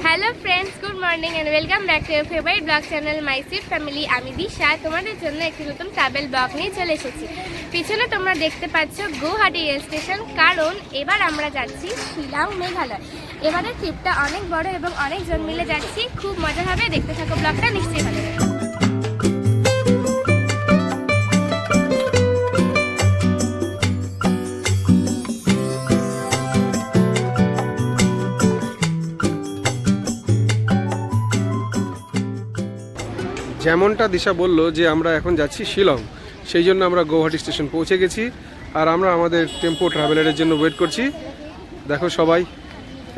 Hello friends, good morning and welcome back to your favourite blog channel my sweet family. আমি দিশা তোমাদের জন্য একটি নতুন ট্রাভেল ব্লগ নিয়ে চলে এসেছি। পিছনে তোমরা দেখতে পাচ্ছ গৌহাটি রেল স্টেশন, কারণ এবার আমরা যাচ্ছি শিলং, মেঘালয়। এবারের ট্রিপটা অনেক বড় এবং অনেকজন মিলে যাচ্ছি, খুব মজা হবে। দেখতে থাকো ব্লগটা, নিশ্চয়ই ভালো লাগবে। যেমনটা দিশা বলল যে আমরা এখন যাচ্ছি শিলং, সেই জন্য আমরা গৌহাটি স্টেশন পৌঁছে গেছি। আর আমরা আমাদের টেম্পো ট্রাভেলারের জন্য ওয়েট করছি। দেখো সবাই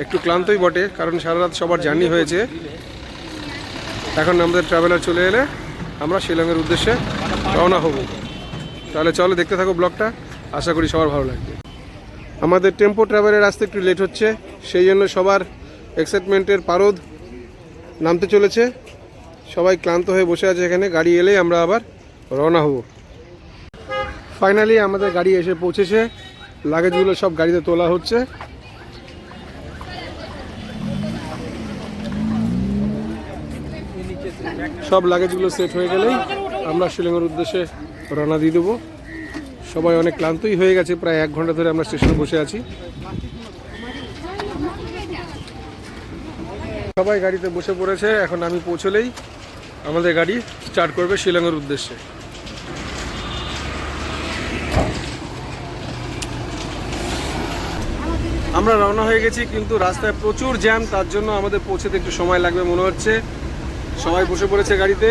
একটু ক্লান্তই বটে, কারণ সারা রাত সবার জার্নি হয়েছে। এখন আমাদের ট্রাভেলার চলে এলে আমরা শিলংয়ের উদ্দেশ্যে রওনা হব। তাহলে চলো দেখতে থাকো ব্লগটা, আশা করি সবার ভালো লাগবে। আমাদের টেম্পো ট্রাভেলের আসতে একটু লেট হচ্ছে, সেই জন্য সবার এক্সাইটমেন্টের পারদ নামতে চলেছে। সবাই ক্লান্ত হয়ে বসে আছে এখানে, গাড়ি এলেই আমরা আবার রওনা হব। ফাইনালি আমাদের গাড়ি এসে পৌঁছেছে, লাগেজগুলো সব গাড়িতে তোলা হচ্ছে। সব লাগেজগুলো সেট হয়ে গেলেই আমরা শিলংয়ের উদ্দেশ্যে রওনা দিয়ে দেবো। সবাই অনেক ক্লান্তই হয়ে গেছে, প্রায় 1 ঘন্টা ধরে আমরা স্টেশনে বসে আছি। সবাই গাড়িতে বসে পড়েছে, এখন আমি পৌঁছলেই আমাদের গাড়ি স্টার্ট করবে শিলংয়ের উদ্দেশ্যে। আমরা রওনা হয়ে গেছি, কিন্তু রাস্তায় প্রচুর জ্যাম, তার জন্য আমাদের পৌঁছতে একটু সময় লাগবে মনে হচ্ছে। সবাই বসে পড়েছে গাড়িতে।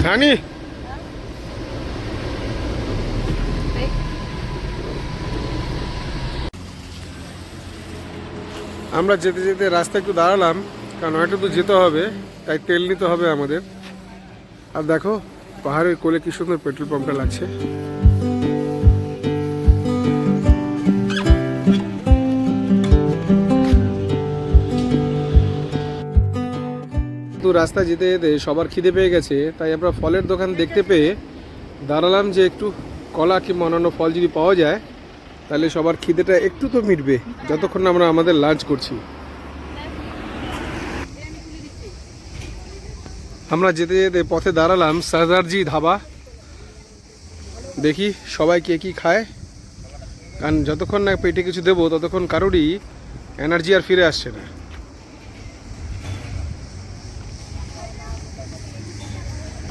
রানী, আমরা যেতে যেতে রাস্তায় একটু দাঁড়ালাম, কারণ হয়তো তো যেতে হবে, তাই তেল নিতে হবে আমাদের। আর দেখো পাহাড়ের কোলে কি সুন্দর পেট্রোল পাম্পটা লাগছে। তো রাস্তায় যেতে যেতে সবার খিদে পেয়ে গেছে, তাই আমরা ফলের দোকান দেখতে পেয়ে দাঁড়ালাম যে একটু কলা কিংবা অন্যান্য ফল যদি পাওয়া যায় তাহলে সবার খিদেটা একটু তো মিটবে, যতক্ষণ আমরা আমাদের লাঞ্চ করছি। আমরা যেতে যেতে পথে দাঁড়ালাম সরদারজি ধাবা, দেখি সবাই কে কী খায়, কারণ যতক্ষণ না পেটে কিছু দেবো ততক্ষণ কারোরই এনার্জি আর ফিরে আসছে না।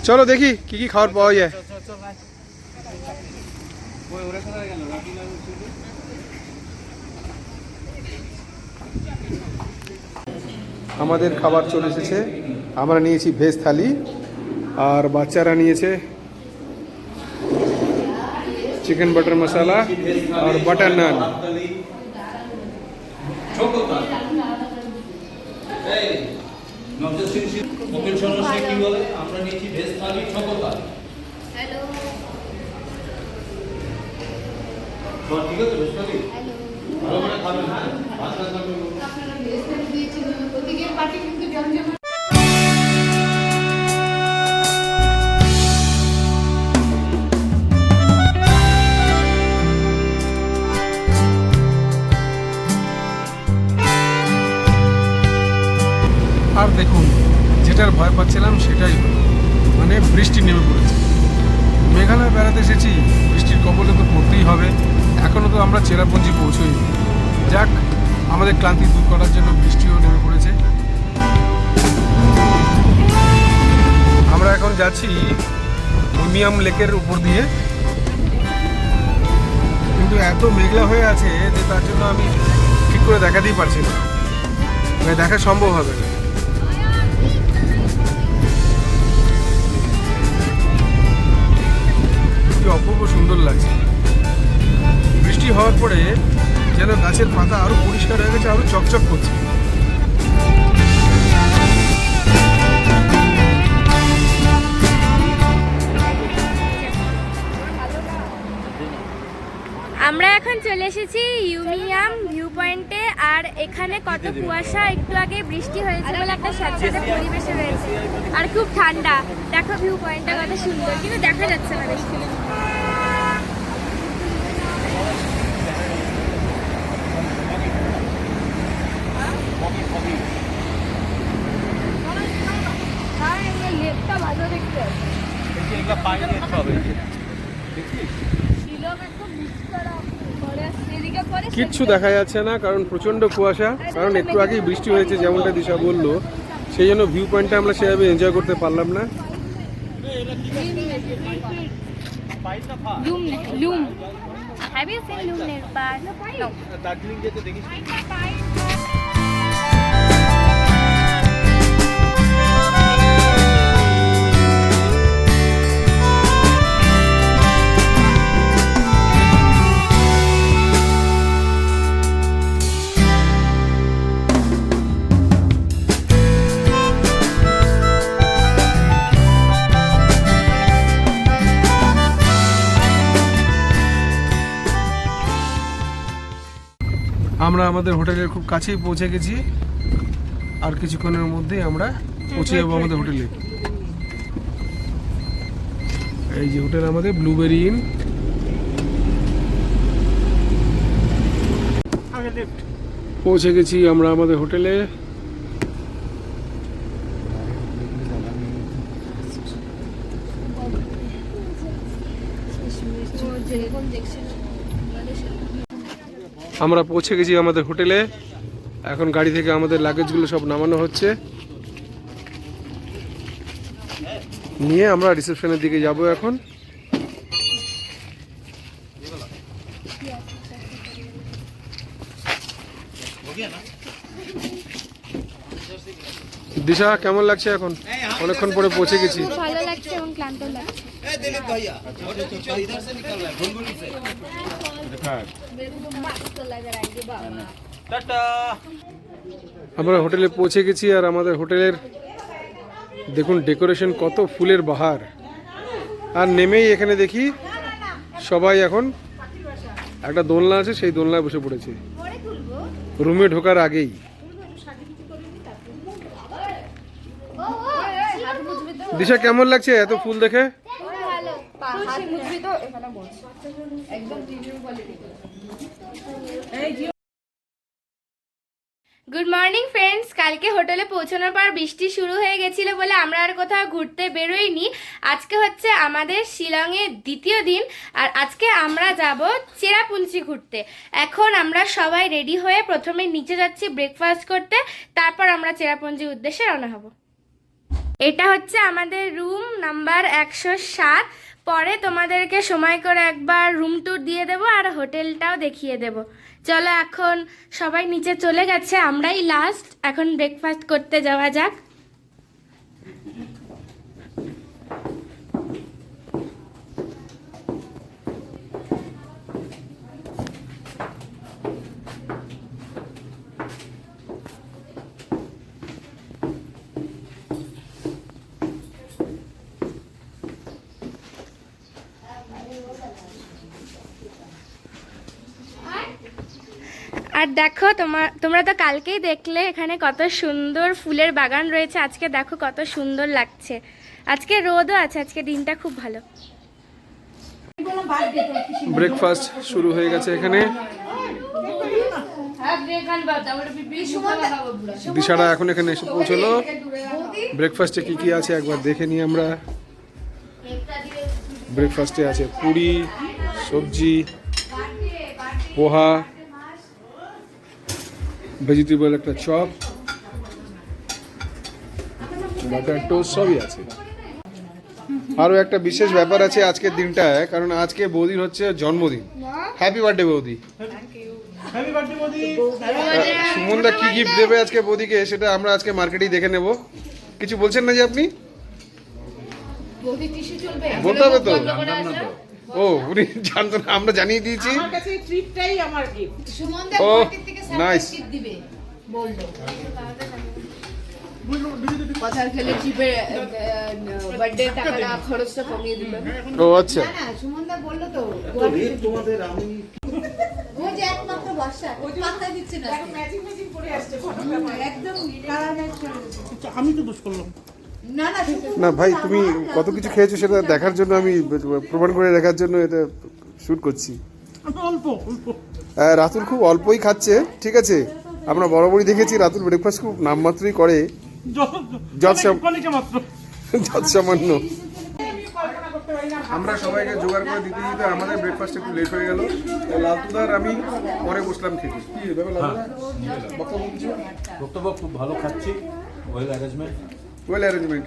চলো দেখি কি কি খাবার পাওয়া যায়। আমাদের খাবার চলে এসেছে, আমরা নিয়েছি ভেজ থালি, আর বাচ্চারা নিয়েছে চিকেন বাটার মশলা আর বাটার নান। আমরা নিয়েছি ভেজ থালি, ছোকতা। হ্যালো, ঠিক আছে ভেজ থালি ভালো করে খাবেন। আপনারা ভেজ থালি দিয়েছেন, ওদিকে পার্টি কিন্তু জমজমাট। আর দেখুন, যেটার ভয় পাচ্ছিলাম সেটাই হলো, মানে বৃষ্টি নেমে পড়েছে। মেঘালয় বেড়াতে এসেছি, বৃষ্টির কবলে তো পড়তেই হবে। এখনও তো আমরা চেরাপুঞ্জি পৌঁছই। যাক, আমাদের ক্লান্তি দূর করার জন্য বৃষ্টিও নেমে পড়েছে। আমরা এখন যাচ্ছি উমিয়াম লেকের উপর দিয়ে, কিন্তু এত মেঘলা হয়ে আছে যে তার জন্য আমি ঠিক করে দেখাতেই পারছি না, মানে দেখা সম্ভব হবে না। অপূর্ব সুন্দর লাগছে। বৃষ্টি হওয়ার পরে যেন গাছের পাতা আরো পরিষ্কার হয়ে গেছে, আরো চকচক করছে। আমরা এখন চলে এসেছি ইউমিয়াম ভিউ পয়েন্টে, আর এখানে কত কুয়াশা, একটু আগে বৃষ্টি হয়েছে বলে একটা স্যাঁতস্যাঁতে পরিবেশে রয়েছে, আর খুব ঠান্ডা। দেখো ভিউ পয়েন্টটা কত সুন্দর, কিন্তু দেখা যাচ্ছে না বেশি। লেকটা ভালো দেখতে, কিচ্ছু দেখা যাচ্ছে না কারণ প্রচণ্ড কুয়াশা, কারণ একটু আগেই বৃষ্টি হয়েছে যেমনটা দিশা বললো, সেই জন্য ভিউ পয়েন্টটা আমরা সেভাবে এনজয় করতে পারলাম না। লুম Have you seen Loom Nail Park? No. Darjeeling যেতে দেখিস আমরা আমাদের হোটেলের খুব কাছেই পৌঁছে গেছি, আর কিছুক্ষণের মধ্যেই আমরা পৌঁছে যাবো আমাদের হোটেলে। এই যে হোটেল আমাদের ব্লুবেরি ইন। পৌঁছে গেছি আমরা আমাদের হোটেলে। আমরা পৌঁছে গেছি আমাদের হোটেলে, এখন গাড়ি থেকে আমাদের লাগেজগুলো সব নামানো হচ্ছে, নিয়ে আমরা রিসেপশনের দিকে যাব এখন। দিশা কেমন লাগছে এখন? অনেকক্ষণ পরে পৌঁছে গেছি। খুব ভালো লাগছে এবং ক্লান্ত লাগছে। আমরা হোটেলে পৌঁছে গেছি, আর আমাদের হোটেলের দেখুন ডেকোরেশন, কত ফুলের বাহার। আর নেমেই এখানে দেখি সবাই এখন একটা দোলনা আছে, সেই দোলনায় বসে পড়েছে রুমে ঢোকার আগেই। দিশা কেমন লাগছে এত ফুল দেখে? Good morning friends. কালকে হোটেলে পৌঁছানোর পর বৃষ্টি শুরু হয়ে গেছিল বলে আমরা আর কোথাও ঘুরতে বেরোইনি। আজকে হচ্ছে আমাদের শিলংয়ের দ্বিতীয় দিন, আর আজকে আমরা যাব চেরাপুঞ্জি ঘুরতে। এখন আমরা সবাই রেডি হয়ে প্রথমে নিচে যাচ্ছি ব্রেকফাস্ট করতে, তারপর আমরা চেরাপুঞ্জির উদ্দেশ্যে রওনা হব। এটা হচ্ছে আমাদের রুম নাম্বার 107। পরে তোমাদেরকে সময় করে একবার রুম ট্যুর দিয়ে দেবো আর হোটেলটাও দেখিয়ে দেব। চলো, এখন সবাই নিচে চলে গেছে, আমরাই লাস্ট। এখন ব্রেকফাস্ট করতে যাওয়া যাক। আর দেখো তোমরা তো কালকেই দেখলে এখানে কত সুন্দর ফুলের বাগান রয়েছে। আজকে দেখো কত সুন্দর লাগছে। আজকে রোদও আছে, আজকে দিনটা খুব ভালো। ব্রেকফাস্ট শুরু হয়ে গেছে এখানে। দিশারা এখন এখানে এসে পৌঁছলো। ব্রেকফাস্টে কি কি আছে একবার দেখে নিই আমরা। ব্রেকফাস্টে আছে পুরি, সবজি, পোহা, ভেজিটেবল একটা চপ, বাটার টোস্ট সবই আছে। আরও একটা বিশেষ ব্যাপার আছে আজকের দিনটায়, কারণ আজকে বৌদির হচ্ছে জন্মদিন। হ্যাপি বার্থডে বৌদি। সুমনদা কি গিফট দেবে আজকে বৌদিকে সেটা আমরা আজকে মার্কেটেই দেখে নেব। কিছু বলছেন না যে আপনি? বলতে হবে তো। ও উনি জানতো না, আমরা জানিয়ে দিয়েছি। ও নাইস। ও আচ্ছা। বর্ষা পাত্তাই দিচ্ছে না একদম কালা ম্যাচ করে দিচ্ছে। আমি তো দোষ করলাম। না না শুধু না ভাই, তুমি কত কিছু খেয়েছো সেটা দেখার জন্য, আমি প্রমাণ করে দেখার জন্য এটা শ্যুট করছি। আমি অল্প অল্প রাতুল খুব অল্পই খাচ্ছে, ঠিক আছে। আমরা বরাবরই দেখেছি রাতুল ব্রেকফাস্ট খুব নামমাত্রই করে, কলিকা মাত্র। যত সামান্য। আমরা সবাইকে জোগাড় করে দিতে দিতে আমাদের ব্রেকফাস্ট একটু লেট হয়ে গেল। লালতুদার আমি পরে বসলাম খেতে। কি ব্যাপার লালতুদা? বক্তব্য কিছু? বক্তব্য খুব ভালো খাচ্ছি, well arrangement, well arrangement,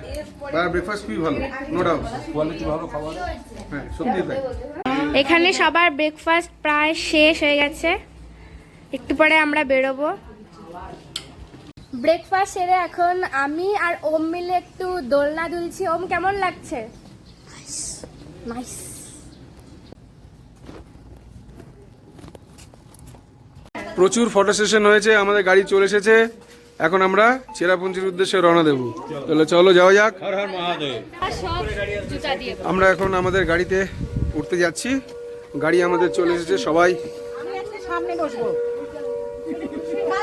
breakfast খুবই ভালো, নো ডাউট। কোয়ালিটি ভালো খাবার। হ্যাঁ, সত্যি তাই। এখানে সবার ব্রেকফাস্ট প্রায় শেষ হয়ে গেছে, একটু পরে আমরা বেরোবো। ব্রেকফাস্ট সেরে এখন আমি আর ওম মিলে একটু দোলনা দুলছি। ওম, কেমন লাগছে? নাইস। প্রচুর ফটো সেশন হয়েছে, আমাদের গাড়ি চলে এসেছে। এখন আমরা চেরাপুঞ্জির উদ্দেশ্যে রওনা দেবো। চলো যাওয়া যাক। আমরা এখন আমাদের গাড়িতে উঠতে যাচ্ছি। গাড়ি আমাদের চলে এসেছে। সবাই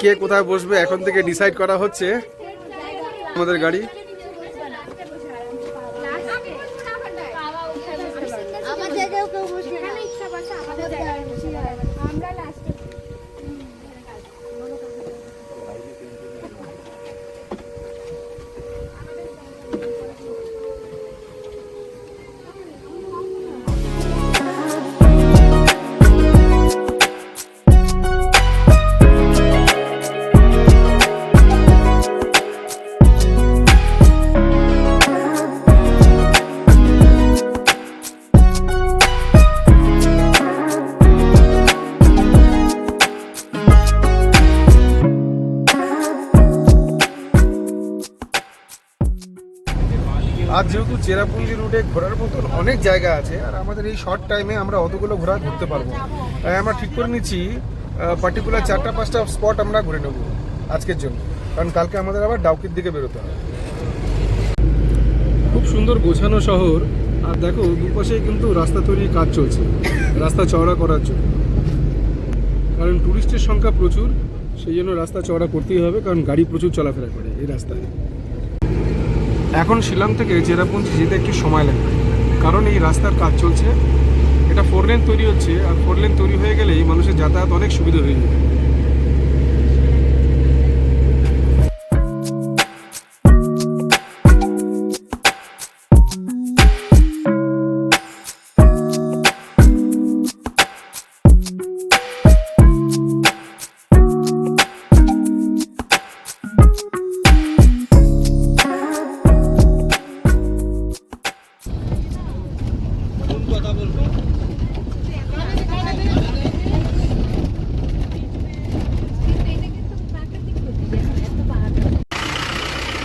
কে কোথায় বসবে এখন থেকে ডিসাইড করা হচ্ছে। আমাদের গাড়ি আমার জায়গায় কেউ বসবে না। আজ যেহেতু চেরাপুঞ্জি রুটে ঘোরার মতন অনেক জায়গা আছে, আর আমাদের এই শর্ট টাইমে আমরা অতগুলো ঘুরতে পারবো। তাই আমরা ঠিক করে নিচ্ছি পার্টিকুলার 4-5টা স্পট আমরা ঘুরে নেব আজকের জন্য, কারণ কালকে আমাদের আবার ডাউকির দিকে বেরোতে হবে। খুব সুন্দর গোছানো শহর, আর দেখো দুপাশেই কিন্তু রাস্তা তৈরির কাজ চলছে, রাস্তা চওড়া করার জন্য। কারণ টুরিস্টের সংখ্যা প্রচুর, সেই জন্য রাস্তা চওড়া করতেই হবে, কারণ গাড়ি প্রচুর চলাফেরা করে এই রাস্তায়। এখন শিলং থেকে চেরাপুঞ্জি যেতে একটু সময় লাগবে, কারণ এই রাস্তার কাজ চলছে। এটা 4 লেন তৈরি হচ্ছে, আর 4 লেন তৈরি হয়ে গেলেই মানুষের যাতায়াত অনেক সুবিধা হয়ে যাবে।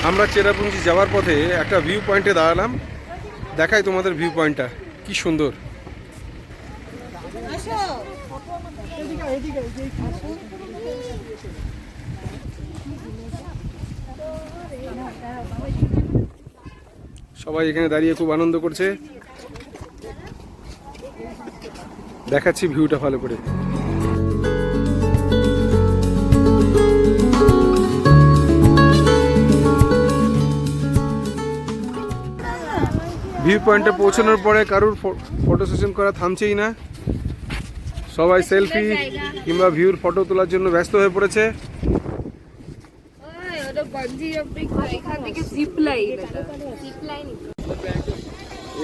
আমরা চেরাপুঞ্জি যাওয়ার পথে একটা ভিউ পয়েন্টে দাঁড়ালাম। দেখাই তোমাদের ভিউ পয়েন্টটা কি সুন্দর। সবাই এখানে দাঁড়িয়ে খুব আনন্দ করছে। দেখাচ্ছি ভিউটা ভালো করে। ভিউ পয়েন্টে পৌঁছানোর পরে কারুর ফটো সেশন করা থামছেই না, সবাই সেলফি কিংবা ভিউর ফটো তোলার জন্য ব্যস্ত হয়ে পড়েছে।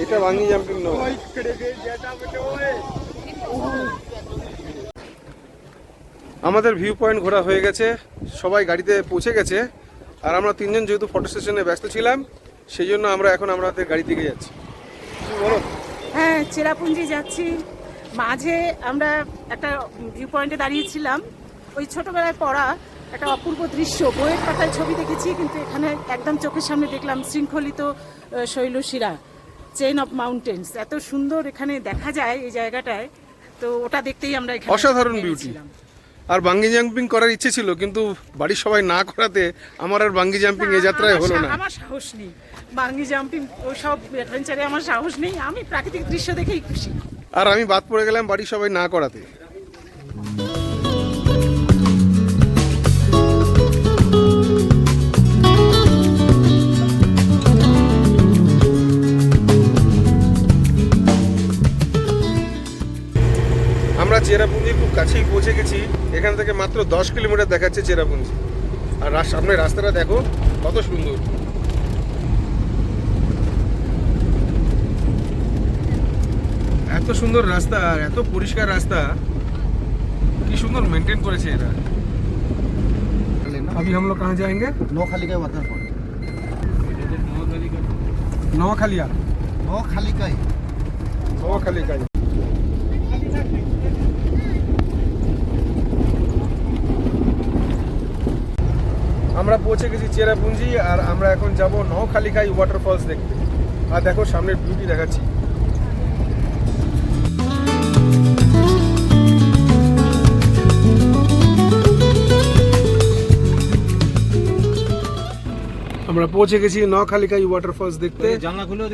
এটা বাঙ্গি জাম্পিং নয়, আমাদের ভিউ পয়েন্ট ঘোরা হয়ে গেছে, সবাই গাড়িতে পৌঁছে গেছে, আর আমরা 3 জন যেহেতু ফটো সেশনে ব্যস্ত ছিলাম, সেই জন্য আমরা এখন আমাদের গাড়ি দিকে যাচ্ছি। বলো। হ্যাঁ, চেরাপুঞ্জি যাচ্ছি। মাঝে আমরা একটা ভিউ পয়েন্টে দাঁড়িয়েছিলাম, ওই ছোটবেলায় পড়া একটা অপূর্ব দৃশ্য, বইয়ের পাতায় ছবি দেখেছি, কিন্তু এখানে একদম চোখের সামনে দেখলাম শৃঙ্খলিত শৈলশিরা, চেইন অফ মাউন্টেন্স, এত সুন্দর এখানে দেখা যায় এই জায়গাটায়। তো ওটা দেখতেই আমরা এখানে অসাধারণ বিউটি। আর বাঙ্গি জাম্পিং করার ইচ্ছে ছিল, কিন্তু বাড়ির সবাই না করাতে আমার আর বাঙ্গি জাম্পিং এই যাত্রায় হলো না। আমার সাহস নেই বাঙ্গি জাম্পিং, ওসব অ্যাডভেঞ্চারে আমার সাহস নেই। আমি প্রাকৃতিক দৃশ্য দেখেই খুশি। আর আমি বাদ পড়ে গেলাম বাড়ির সবাই না করাতে। কাছেই পৌঁছে গেছি। এখান থেকে মাত্র 10 কিলোমিটার দেখাচ্ছে চেরাপুঞ্জি। আর সামনে রাস্তাটা দেখো কত সুন্দর। এত সুন্দর রাস্তা আর এত পরিষ্কার রাস্তা, কি সুন্দর মেনটেন করেছে এরা। अभी हम लोग कहाँ जाएंगे? नौखालिका वाटरफॉल। नौखालिया। नौखालिका नौखालिका। আমরা পৌঁছে গেছি চেরাপুঞ্জি আর আমরা এখন যাব নওখালিকাই ওয়াটারফলস দেখতে। আর দেখো সামনের বিউটি দেখাচ্ছি। আমরা পৌঁছে গেছি নওখালিকাই ওয়াটারফলস দেখতে। জানলা খুলে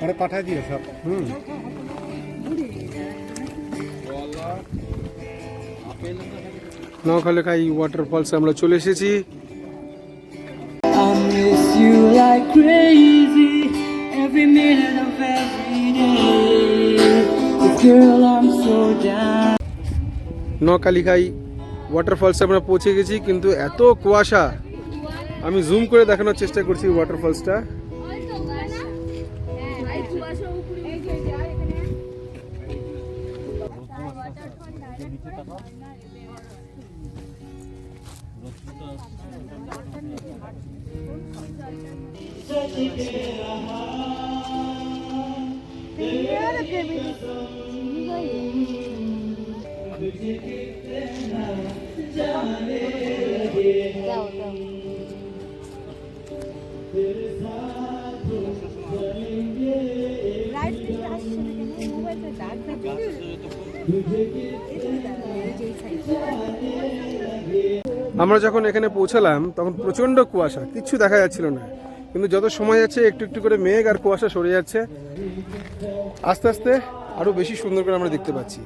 अरे पाठा दिए सब। নওখালিকাই ওয়াটারফলস আমরা চলে এসেছি। I miss you like crazy every minute of every day. But girl, I'm so down. Nohkalikai waterfalls আমরা পৌঁছে গেছি, কিন্তু এত কুয়াশা, আমি জুম করে দেখানোর চেষ্টা করছি ওয়াটারফলসটা। আমরা যখন এখানে পৌঁছালাম তখন প্রচন্ড কুয়াশা, কিচ্ছু দেখা যাচ্ছিল না। কিন্তু যত সময় যাচ্ছে একটু একটু করে মেঘ আর কুয়াশা সরে যাচ্ছে, আস্তে আস্তে আরো বেশি সুন্দর করে আমরা দেখতে পাচ্ছি।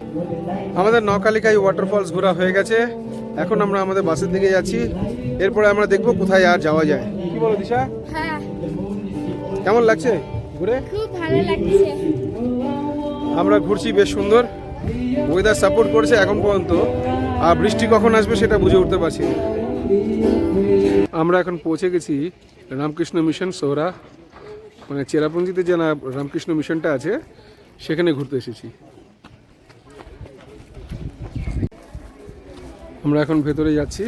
আমাদের নওখালিকাই ওয়াটারফলস ঘোরা হয়ে গেছে, এখন আমরা আমাদের বাসের দিকে যাচ্ছি। এরপরে আমরা দেখবো কোথায় আর যাওয়া যায়। কি বলো দিশা? হ্যাঁ, কেমন লাগছে ঘুরে? খুব ভালো লাগছে। আমরা ঘুরছি, বেশ সুন্দর ওয়েদার সাপোর্ট করেছে এখন পর্যন্ত। আর বৃষ্টি কখন আসবে সেটা বুঝে উঠতে পারছি না। আমরা এখন পৌঁছে গেছি রামকৃষ্ণ মিশন সোহরা, মানে চেরাপুঞ্জিতে যে রামকৃষ্ণ মিশনটা আছে সেখানে ঘুরতে এসেছি। আমরা এখন ভেতরে যাচ্ছি।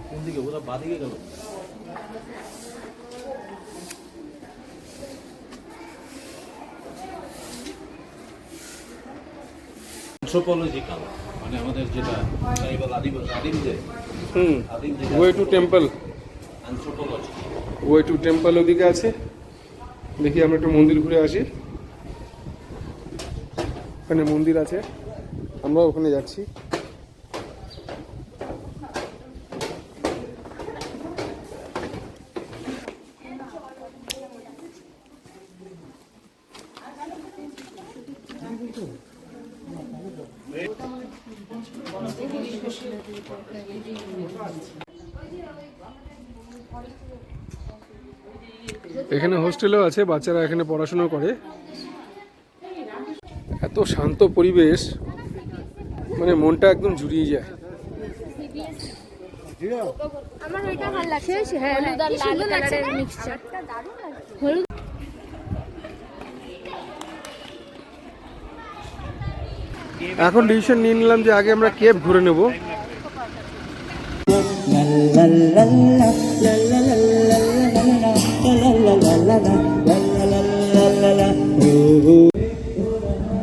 কোন দিকে? ওরা বাদিকে গেল। অ্যানথ্রোপোলজিক্যাল, মানে আমাদের যেটা আদিম যে way to temple, anthropology. Way to temple ওদিকে আছে। দেখি আমরা একটু মন্দির ঘুরে আসি। ওখানে মন্দির আছে, আমরা ওখানে যাচ্ছি। এখানে হোস্টেলও আছে, বাচ্চারা এখানে পড়াশোনা করে। এত শান্ত পরিবেশ, মানে মনটা একদম জুড়িয়ে যায়। আমার ওইটা ভালো লাগছে। হ্যাঁ, হলুদ আর লাল কালারের মিক্সচার দারুণ লাগছে। হলুদ এখন ডিসিশন নিয়ে নিলাম যে আগে আমরা কেভ ঘুরে নেব।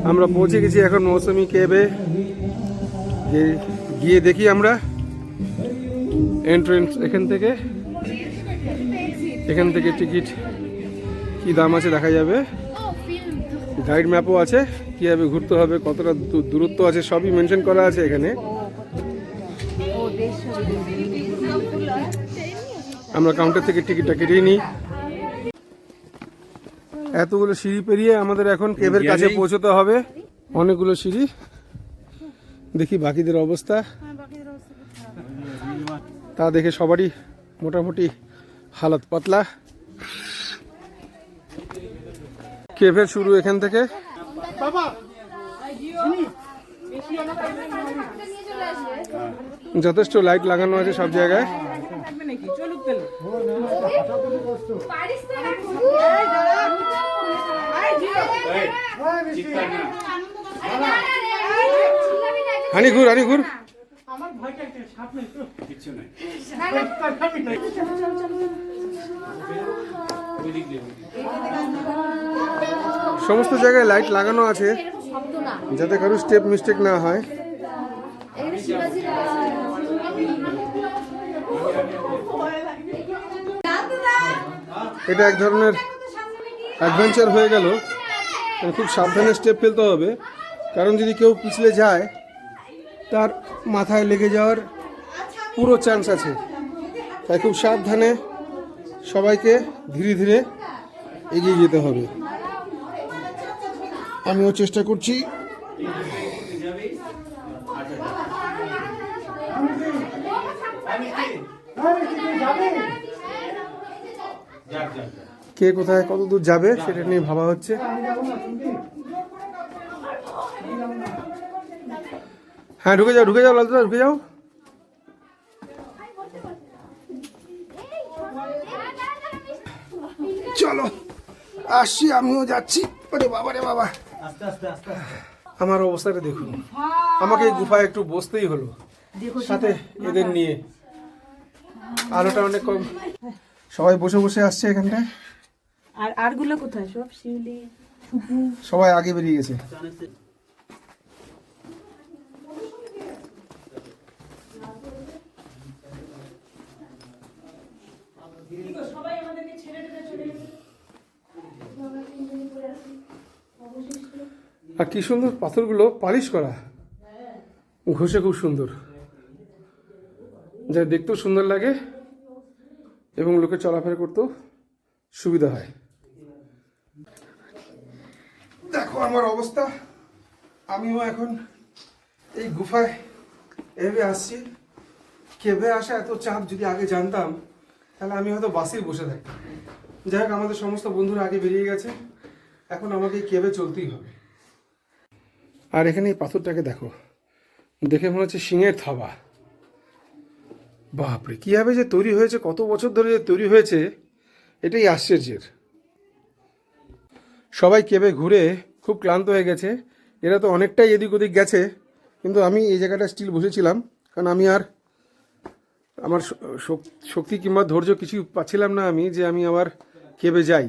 আমরা পৌঁছে গেছি এখন মৌসুমী কেভে। গিয়ে দেখি আমরা এন্ট্রেন্স এখান থেকে টিকিট কি দাম আছে দেখা যাবে। গাইড ম্যাপও আছে, কীভাবে ঘুরতে হবে, কতটা দূরত্ব আছে সবই মেনশন করা আছে এখানে। আমরা কাউন্টার থেকে টিকিটটা কেটেই নিই। এতগুলো সিঁড়ি পেরিয়ে আমাদের এখন কেভের কাছে পৌঁছতে হবে। অনেকগুলো সিঁড়ি, দেখি বাকিদের অবস্থা। তা দেখে সবারই মোটামুটি হালত পাতলা। কেভের শুরু এখান থেকে। যথেষ্ট লাইট লাগানো আছে সব জায়গায়। হানি ঘুর, হানি ঘুর। সমস্ত জায়গায় লাইট লাগানো আছে যাতে কারো স্টেপ মিস্টেক না হয়। এটা এক ধরনের অ্যাডভেঞ্চার হয়ে গেল। খুব সাবধানে স্টেপ ফেলতে হবে, কারণ যদি কেউ পিছলে যায় তার মাথায় লেগে যাওয়ার পুরো চান্স আছে। তাই খুব সাবধানে সবাইকে ধীরে ধীরে এগিয়ে যেতে হবে। আমিও চেষ্টা করছি। কে কোথায় কত দূর যাবে সেটা নিয়ে ভাবা হচ্ছে। হ্যাঁ, ঢুকে যাও, ঢুকে যাও লালদা, ঢুকে যাও। চলো আসছি, আমিও যাচ্ছি। ওরে বাবা রে বাবা, আমার অবস্থাটা দেখুন। আমাকে এই গুফায় একটু বসতেই হলো, সাথে এদের নিয়ে। আলোটা অনেক কম, সবাই বসে বসে আসছে এখানটায়। আর আরগুলো কোথায় সব? শিউলি, সবাই আগে বেরিয়ে গেছে। আর কি সুন্দর পাথরগুলো পালিশ করা, ঘষে খুব সুন্দর, যা দেখতেও সুন্দর লাগে এবং লোকে চলাফেরা করতেও সুবিধা হয়। দেখো আমার অবস্থা। আমিও এখন এই গুফায় এভাবে আসছি। কেভে আসা এত চাপ, যদি আগে জানতাম তাহলে আমি হয়তো বাসেই বসে থাকতাম। যাই হোক, আমাদের সমস্ত বন্ধুরা আগে বেরিয়ে গেছে, এখন আমাকে এই কেভে চলতেই হবে। আর এখানে এই পাথরটাকে দেখো, দেখে মনে হচ্ছে সিংহের থাবা। বাপরে, কীভাবে যে তৈরি হয়েছে, কত বছর ধরে যে তৈরি হয়েছে, এটাই আশ্চর্যের। সবাই কেভে ঘুরে খুব ক্লান্ত হয়ে গেছে। এরা তো অনেকটাই এদিক ওদিক গেছে, কিন্তু আমি এই জায়গাটা স্টিল বসেছিলাম, কারণ আমি আর আমার শক্তি কিংবা ধৈর্য কিছু পাচ্ছিলাম না আমি, যে আমি আবার কেভে যাই।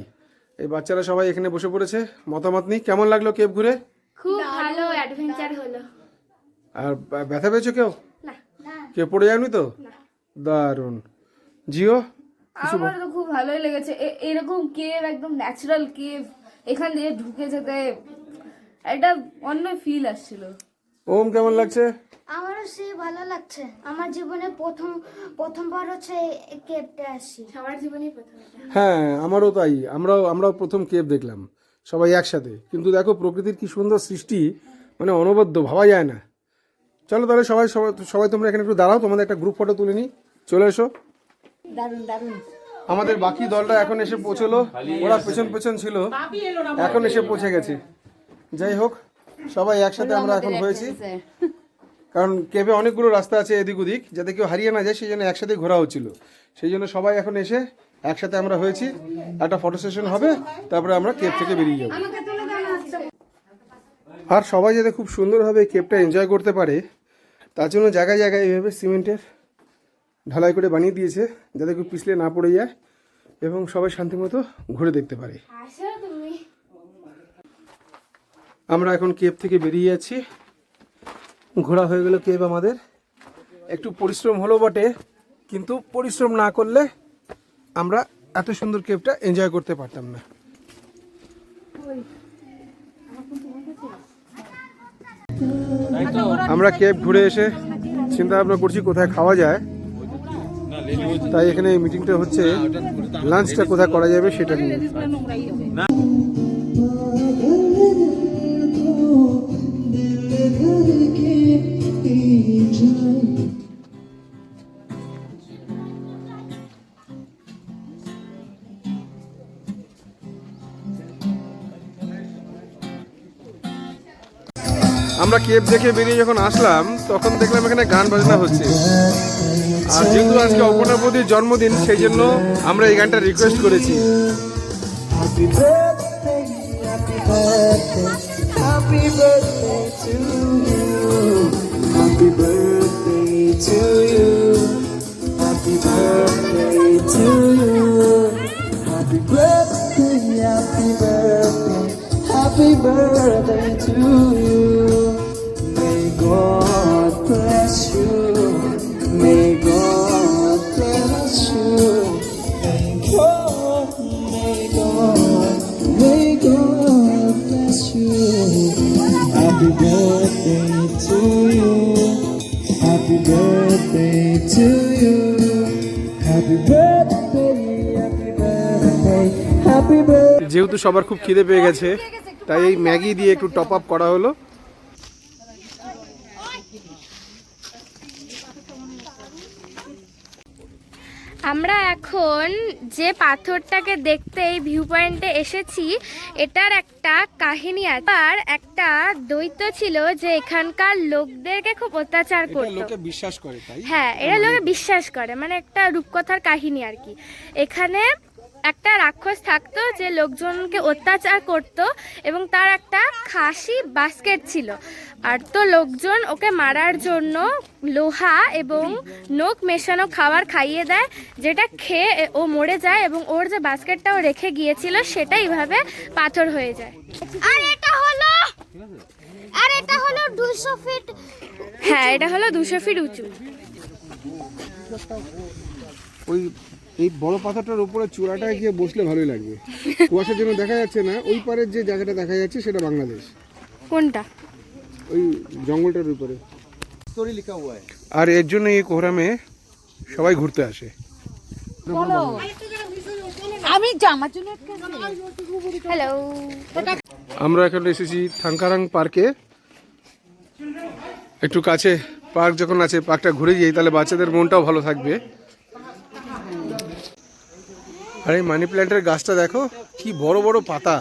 এই বাচ্চারা সবাই এখানে বসে পড়েছে। মতামত নেই, কেমন লাগলো কেভ ঘুরে? খুব ভালো অ্যাডভেঞ্চার হলো। আর ব্যথা পেয়েছো কেউ? না, কেউ পড়ে যায়নি তো? দারুণ। জিও? আমার তো খুব ভালোই লেগেছে। এরকম কেভ, একদম ন্যাচারাল কেভ, এখান দিয়ে ঢুকে যেতে একটা অন্য ফিল আসছিল। ওম, কেমন লাগছে? আমারও সেই ভালো লাগছে। আমার জীবনে প্রথমবার হচ্ছে কেপটা আসছি। সবার জীবনেই প্রথম এটা। হ্যাঁ, আমারও তাই। আমরাও প্রথম কেভ দেখলাম সবাই একসাথে। কিন্তু দেখো প্রকৃতির কি সুন্দর সৃষ্টি, মানে অনবদ্য, ভাবা যায় না। চলো তাহলে সবাই তোমরা এখানে একটু দাঁড়াও, তোমাদের একটা গ্রুপ ফটো তুলে নিই। চলে এসো। দারুণ দারুণ। আমাদের বাকি দলটা এখন এসে পৌঁছলো, ওরা পেছন ছিল, এখন এসে পৌঁছে গেছে। যাই হোক, সবাই একসাথে আমরা এখন হয়েছি, কারণ কেভে অনেকগুলো রাস্তা আছে এদিক ওদিক, যাতে কেউ হারিয়ে না যায়, সেই জন্য একসাথে ঘোরা হচ্ছিল। সেই জন্য সবাই এখন এসে একসাথে আমরা হয়েছি। একটা ফটো সেশন হবে, তারপরে আমরা কেভ থেকে বেরিয়ে যাব। আর সবাই যাতে খুব সুন্দরভাবে কেভটা এনজয় করতে পারে, তার জন্য জায়গায় জায়গায় এইভাবে সিমেন্টের ঢালাই করে বানিয়ে দিয়েছে, যাতে কেউ পিছলে না পড়ে যায় এবং সবাই শান্তিমতো ঘুরে দেখতে পারে। আমরা এখন কেভ থেকে বেরিয়ে যাচ্ছি। ঘোরা হয়ে গেল কেভ আমাদের। একটু পরিশ্রম হলো বটে, কিন্তু পরিশ্রম না করলে আমরা এত সুন্দর কেভটা এনজয় করতে পারতাম না। আমরা কেভ ঘুরে এসে চিন্তা ভাবনা করছি কোথায় খাওয়া যায়। তাই এখানে মিটিংটা হচ্ছে, লাঞ্চটা কোথায় করা যাবে সেটা নিয়ে। আমরা কেপ দেখে বেরিয়ে যখন আসলাম তখন দেখলাম এখানে গান বাজনা হচ্ছে। আর যেহেতু আজকে অপর্ণা বৌদির জন্মদিন, সেই জন্য আমরা এই গানটা রিকোয়েস্ট করেছি। Happy birthday, happy birthday, happy birthday to you. Happy birthday to you. Happy birthday to you. Happy birthday, happy birthday, happy birthday to you. May God bless you. May God bless you. May God bless you. Happy birthday to you. Happy birthday to you. Happy birthday, happy birthday, happy birthday. যেহেতু সবার খুব খিদে পেয়ে গেছে, তাই এই Maggi দিয়ে একটু টপ আপ করা হলো। আমরা এখন যে পাথরটাকে দেখতে এই ভিউ পয়েন্টে এসেছি, এটার একটা কাহিনী আছে। আর একটা দৈত্য ছিল যে এখানকার লোকদেরকে খুব অত্যাচার করতো। লোকে বিশ্বাস করে, তাই হ্যাঁ, এরা লোকে বিশ্বাস করে, মানে একটা রূপকথার কাহিনী আর কি। এখানে একটা রাক্ষস থাকতো যে লোকজনকে অত্যাচার করত এবং তার একটা খাসি বাস্কেট ছিল। আর তো লোকজন ওকে মারার জন্য লোহা এবং নোক মেশানো খাবার খাইয়ে দেয়, যেটা খেয়ে ও মরে যায় এবং ওর যে বাস্কেটটাও রেখে গিয়েছিল সেটা এইভাবে পাথর হয়ে যায়। আর এটা হলো 200 ফিট। হ্যাঁ, এটা হলো 200 ফিট উঁচু। ওই এই বড় পাথরটার উপরে চূড়াটায় গিয়ে বসলে ভালোই লাগবে। কুয়াশার জন্য দেখা যাচ্ছে না, ওই পারের যে জায়গাটা দেখা যাচ্ছে সেটা বাংলাদেশ। কোনটা? ওই জঙ্গলটার উপরে। আর এর জন্য এই কোহরামে সবাই ঘুরতে আসে। আমি জামার জন্য হ্যালো, আমরা এখন এসেছি থাঙ্কারাং পার্কে। একটু কাছে পার্ক যখন আছে, পার্কটা ঘুরে যাই, তাহলে বাচ্চাদের মনটাও ভালো থাকবে। আর এই মানি প্ল্যান্টের গাছটা দেখো, কি বড় বড় পাতা।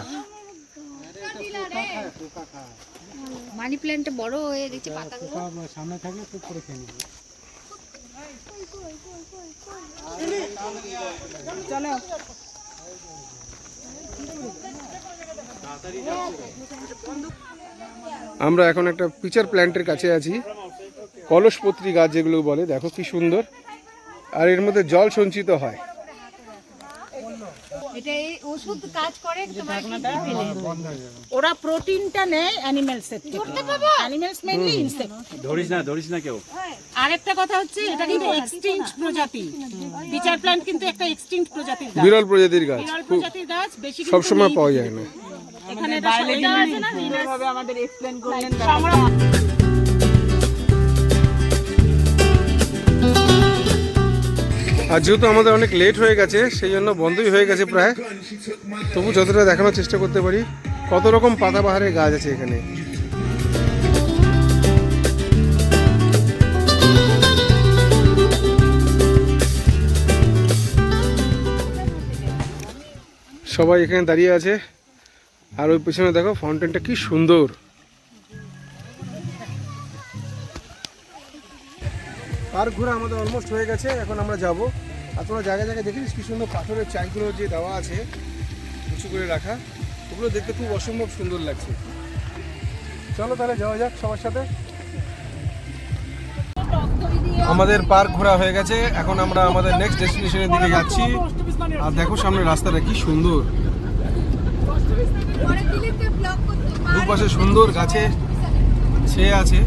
মানি প্ল্যান্টে বড় হয়ে গেছে পাতাগুলো। সামনে থাকলে তো করে খেয়ে নেবে। চলো। আমরা এখন একটা পিচার প্ল্যান্টের কাছে আছি, কলসপত্রী গাছ যেগুলো বলে, দেখো কি সুন্দর। আর এর মধ্যে জল সঞ্চিত হয়। এটা এই ওষুধ কাজ করে তোমার ওরা প্রোটিনটা নেয় অ্যানিমেলস থেকে। Animals mainly insect. ধরিস না কেউ। আরেকটা কথা হচ্ছে, এটা কিন্তু এক্সটিংক্ট প্রজাতি। পিচার প্ল্যান্ট কিন্তু একটা এক্সটিংক্ট প্রজাতির গাছ। বিরল প্রজাতির গাছ, বিরল প্রজাতির গাছ, বেশি সব সময় পাওয়া যায় না। এখানে এটা সোজা আছে না, এইভাবে আমাদের এক্সপ্লেইন করলেন। আর যেহেতু আমাদের অনেক লেট হয়ে গেছে, সেই জন্য বন্ধই হয়ে গেছে প্রায়। তবু যতটা দেখানোর চেষ্টা করতে পারি, কত রকম পাতাবাহারের গাছ আছে এখানে। সবাই এখানে দাঁড়িয়ে আছে। আর ওই পেছনে দেখো ফাউন্টেনটা কি সুন্দর। পার্ক ঘোরা আমাদের অলমোস্ট হয়ে গেছে, এখন আমরা যাব। আর তোমরা জায়গায় জায়গায় দেখেছিস কি সুন্দর পাথরের চাইগুলো যে দেওয়া আছে উঁচু করে রাখা, ওগুলো দেখতে খুব অসম্ভব সুন্দর লাগছে। চলো তাহলে যাওয়া যাক সবার সাথে। আমাদের পার্ক ঘোরা হয়ে গেছে, এখন আমরা আমাদের নেক্সট ডেস্টিনেশনের দিকে যাচ্ছি। আর দেখো সামনে রাস্তাটা কি সুন্দর, দুপাশে সুন্দর গাছে ছেয়ে আছে,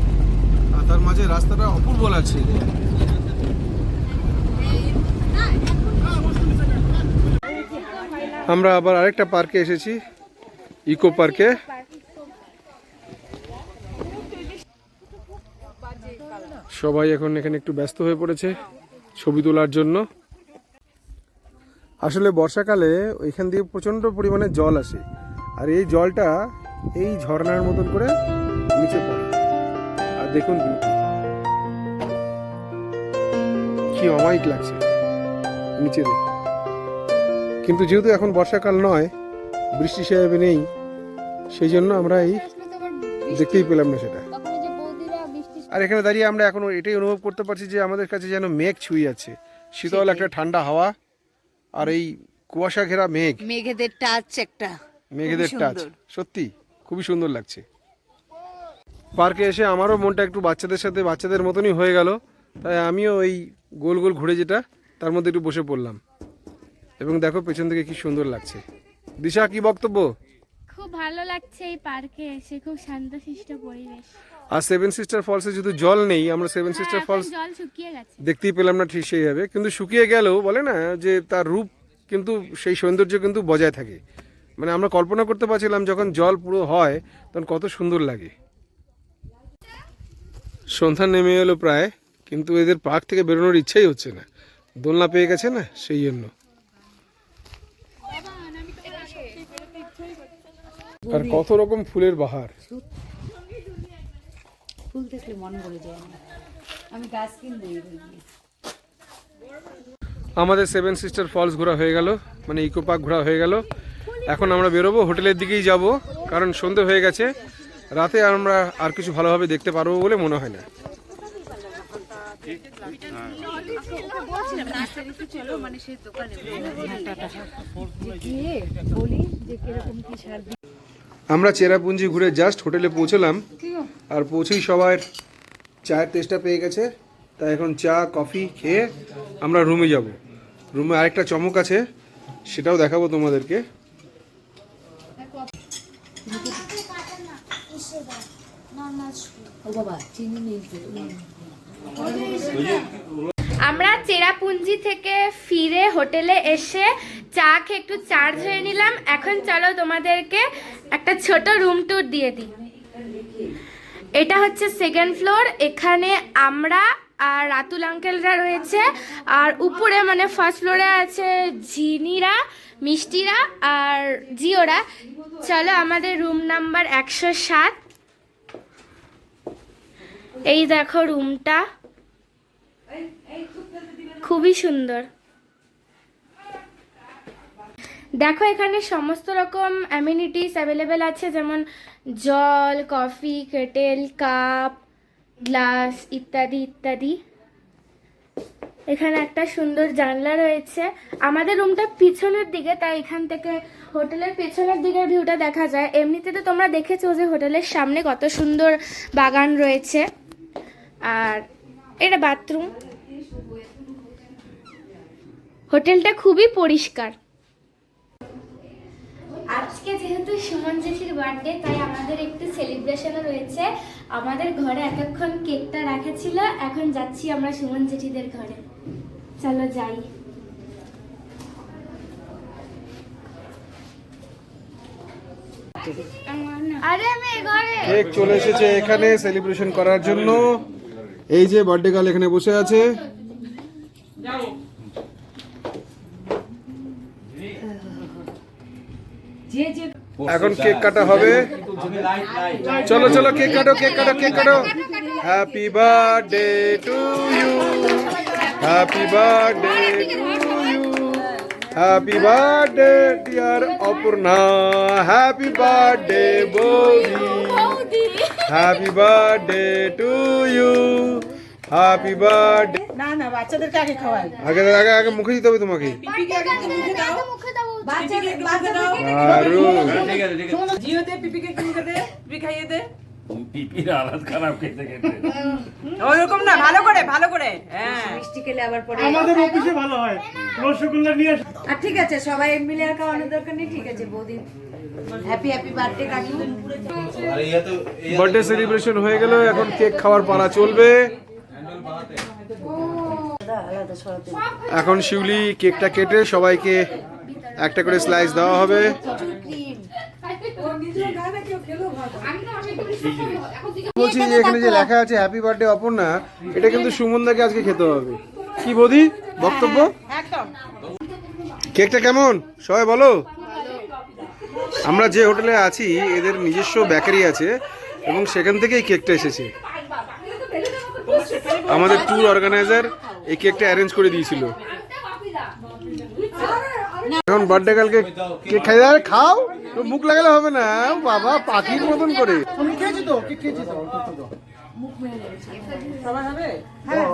আর তার মাঝে রাস্তাটা অপূর্ব লাগছে। আমরা আবার আরেকটা পার্কে এসেছি, ইকো পার্কে। সবাই এখন এখানে একটু ব্যস্ত হয়ে পড়েছে ছবি তোলার জন্য। আসলে বর্ষাকালে ওইখান দিয়ে প্রচণ্ড পরিমাণে জল আসে, আর এই জলটা এই ঝর্ণার মতন করে নিচে পড়ে। আর দেখুন কি অমায়িক লাগছে নিচে দেখে। কিন্তু যেহেতু এখন বর্ষাকাল নয়, বৃষ্টি সেভাবে নেই, সেই জন্য আমরা এই দেখতেই পেলাম না সেটা। আর এখানে দাঁড়িয়ে আমরা এখন এটাই অনুভব করতে পারছি যে আমাদের কাছে যেন মেঘ ছুঁয়ে আছে, শীতল একটা ঠান্ডা হাওয়া আর এই কুয়াশা ঘেরা মেঘ, মেঘেদের টাচ একটা মেঘেদের টাচ, সত্যি খুবই সুন্দর লাগছে। পার্কে এসে আমারও মনটা একটু বাচ্চাদের সাথে বাচ্চাদের মতনই হয়ে গেল, তাই আমিও এই গোল গোল ঘুরে যেটা তার মধ্যে একটু বসে পড়লাম। এবং দেখো পেছন থেকে কি সুন্দর লাগছে। দিশা, কি বক্তব্য? খুব ভালো লাগছে এই পার্কে এসে, খুব শান্তশিষ্ট পরিবেশ। আর সেভেন সিস্টার ফলসে যেহেতু জল নেই, আমরা সেভেন সিস্টার ফলস জল শুকিয়ে গেছে, দেখতেই পেলাম না ঠিক সেইভাবে, কিন্তু শুকিয়ে গেলেও বলে না যে তার রূপ কিন্তু সেই সৌন্দর্য কিন্তু বজায় থাকে। মানে আমরা কল্পনা করতে পারছিলাম যখন জল পুরো হয় তখন কত সুন্দর লাগে। সন্ধ্যা নেমে এলো প্রায়, কিন্তু এদের পার্ক থেকে বেরোনোর ইচ্ছাই হচ্ছে না, দোলনা পেয়ে গেছে না সেই জন্য। আর কত রকম ফুলের বাহার। ফুল দেখলে মন ভরে যায়, আমি গাছ কিনবো। আমাদের সেভেন সিস্টার ফলস ঘোরা হয়ে গেল, মানে ইকো পার্ক ঘোরা হয়ে গেল। এখন আমরা বেরোবো, হোটেলের দিকেই যাব, কারণ সন্ধে হয়ে গেছে। রাতে আমরা আর কিছু ভালোভাবে দেখতে পারবো বলে মনে হয় না। আমরা চেরাপুঞ্জি ঘুরে জাস্ট হোটেলে পৌঁছলাম, আর পৌঁছেই সবার চায়ের টেস্টটা পেয়ে গেছে, তাই এখন চা কফি খেয়ে আমরা রুমে যাব। রুমে আরেকটা চমক আছে, সেটাও দেখাবো তোমাদেরকে। আমরা চেরাপুঞ্জি থেকে ফিরে হোটেলে এসে চা খেয়ে একটু চার্জ হয়ে নিলাম। এখন চলো তোমাদেরকে একটা ছোট রুম ট্যুর দিয়ে দিই। এটা হচ্ছে সেকেন্ড ফ্লোর, এখানে আমরা আর রাতুল আঙ্কেলরা রয়েছে, আর উপরে মানে ফার্স্ট ফ্লোরে আছে ঝিনিরা, মিষ্টিরা আর জিওরা। চলো আমাদের রুম নাম্বার 107। এই দেখো রুমটা, খুবই সুন্দর। দেখো এখানে সমস্ত রকম অ্যামিনিটিস অ্যাভেলেবেল আছে, যেমন জল, কফি, কেটেল, কাপ, গ্লাস ইত্যাদি ইত্যাদি। এখানে একটা সুন্দর জানলা রয়েছে। আমাদের রুমটা পিছনের দিকে, তাই এখান থেকে হোটেলের পেছনের দিকের ভিউটা দেখা যায়। এমনিতে তো তোমরা দেখেছো যে হোটেলের সামনে কত সুন্দর বাগান রয়েছে। আর এটা বাথরুম। হোটেলটা খুবই পরিষ্কার। আজকে যেহেতু সুমন জেঠির বার্থডে, তাই আমাদের একটু সেলিব্রেশনও রয়েছে। আমাদের ঘরে এতক্ষণ কেকটা রাখা ছিল, এখন যাচ্ছি আমরা সুমন জেঠিদের ঘরে। চলো যাই। আরে আমি ঘরে কেক চলে এসেছে এখানে সেলিব্রেশন করার জন্য। এই যে বার্থডে গার্ল এখানে বসে আছে। এখন কেক কাটা হবে। চলো চলো কেক কাটো, কেক কাটো, কেক কাটো। Happy birthday to you, happy birthday to you, happy birthday dear Aparna, happy birthday বৌদি, happy birthday to you, happy birthday. না না, বাচ্চাদেরকে আগে খাওয়াই। আগে আগে আগে মুখে দিতে হবে তোমাকে। পিপিকে আগে মুখে দাও, বাচ্চাদের দাও। দারুণ। ঠিক আছে ঠিক আছে। জিও দে, পিপিকে মুখে দে, পিপি খাইয়ে দে। পিপির আলাদ খারাপ খেতে খেতে। ওইরকম না, ভালো করে ভালো করে। হ্যাঁ, মিষ্টি খেলে আবার পরে আমাদের অফিসে ভালো হয়, রসগোল্লা নিয়ে আর ঠিক আছে, সবাই মিলে আর খাওয়ানোর দরকার নেই। ঠিক আছে বৌদি, হ্যাপি হ্যাপি বার্থডে কাটু। আর ইয়া তো বার্থডে সেলিব্রেশন হয়ে গেল, এখন কেক খাওয়ার পালা চলবে। এখন শিউলি কেকটা কেটে সবাইকে একটা করে স্লাইস দেওয়া হবে। বলছি যে এখানে যে লেখা আছে হ্যাপি বার্থডে অপর্ণা, এটা কিন্তু সুমনদাকে আজকে খেতে হবে। কি বৌদি বক্তব্য? একদম। কেকটা কেমন সবাই বলো। আমরা যে হোটেলে আছি এদের নিজস্ব বেকারি আছে এবং সেখান থেকেই কেকটা এসেছে। আমাদের ট্যুর অর্গানাইজার এই কেকটা অ্যারেঞ্জ করে দিয়েছিল। এখন বার্থডে কালকে কেক খাই, খাও, মুখ লাগালে হবে না বাবা, পাখির মতন করে। তো কেক খেয়েছি তো সবাই হবে? হ্যাঁ।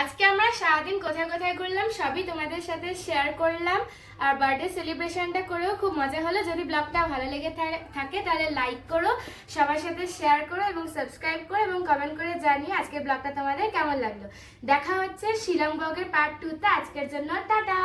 আজকে আমরা সারাদিন কোথায় কোথায় ঘুরলাম সবই তোমাদের সাথে শেয়ার করলাম। আর বার্থডে সেলিব্রেশনটা করেও খুব মজা হলো। যদি ব্লগটা ভালো লেগে থাকে তাহলে লাইক করো, সবার সাথে শেয়ার করো এবং সাবস্ক্রাইব করো এবং কমেন্ট করে জানিয়ে আজকের ব্লগটা তোমাদের কেমন লাগলো। দেখা হচ্ছে শিলং ব্লগের পার্ট 2তে। আজকের জন্য টাটা।